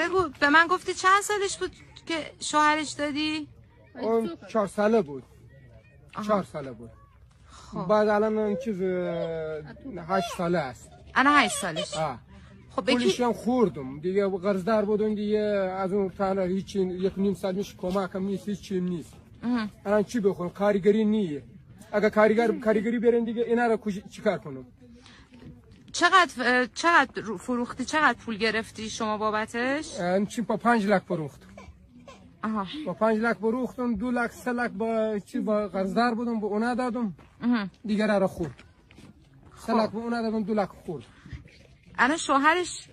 بگو به من گفتی چند سالش بود که شوهرش دادی؟ اون 4 ساله بود. 4 ساله بود. بعد الان اون چیز 8 ساله است. الان 8 سالش. خب پولش هم خوردم دیگه، قرضدار بودم دیگه، از اون تا هیچ 1.5 سال میشه کمکم نیست، هیچ چیزی نیست. الان چی بخونم؟ کارگری نیه. اگه کارگری برن دیگه اینا رو چیکار کنم؟ چقدر فروختی؟ چقدر پول گرفتی شما بابتش؟ چی با 5 لک فروختم. با 5 لک فروختم، 2 لک 3 لک با قرضدار بودم، به اونا دادم. دیگه را خورد. 3 لک به اونا دادم، 2 لک خورد. الان شوهرش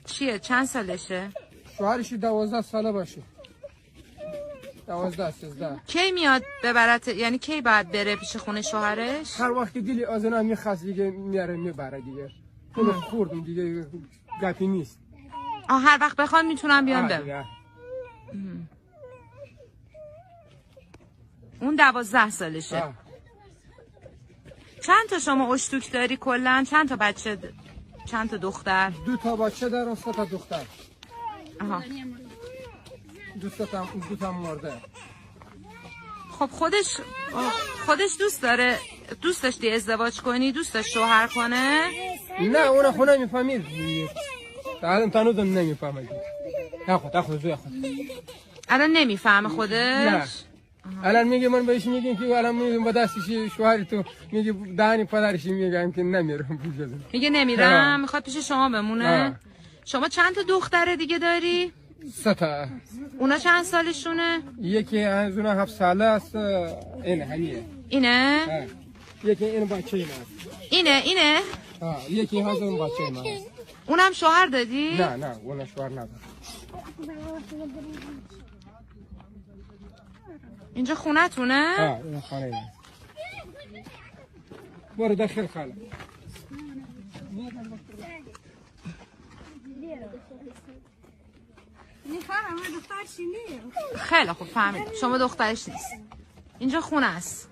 چیه؟ چند سالشه؟ شوهرش 12 ساله باشه. 12 13. کی میاد ببرت؟ یعنی کی بعد بره پیش خونه شوهرش؟ هر وقت دلی از اونا میخواست دیگه میاره میبره دیگه. پول خوردم دیگه، گپی نیست. هر وقت بخوان میتونم بیان ببرن. اون 12 سالشه. چند تا شما اشتوک داری کلا؟ چند تا بچه چند تا دختر؟ 2 تا بچه دارم، 3 تا دختر. 2 تا مرده. خب خودش دوست داشتی ازدواج کنی؟ دوست داشت شوهر کنه؟ نه اون خونه میفهمید. الان تنوزم نمیفهمه. خود. الان نمیفهمه خودش؟ نه. الان میگه من بهش میگم که الان میگم با دستش شوهری تو، میگه دهنی پدرش، میگم که نمیرم. میگه نمیرم، میخواد پیش شما بمونه. شما چند تا دختر دیگه داری؟ 3 تا. اونا چند سالشونه؟ یکی از اونا 7 ساله است. اینه؟ یکی این بچه اینه؟ یکی از اون بچه ما. اونم شوهر دادی؟ نه اون شوهر نداره. اینجا خونه تونه؟ این خانه نه. برو داخل خاله. خیلی خوب فهمید. شما دخترش نیست. اینجا خونه است.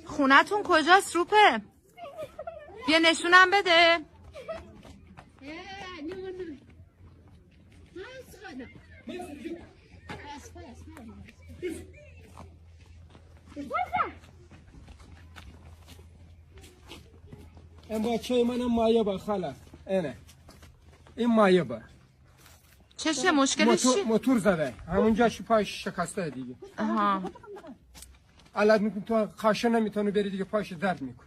خونه تون کجاست روپه؟ بیا نشونم بده. این بچه منم مایبه خاله. این مایبه. چشه مشکلش چی؟ موتور زده. همونجا پاش شکسته دیگه. الان تو خاشه نمیتونه بری دیگه، پاش درد میکنه.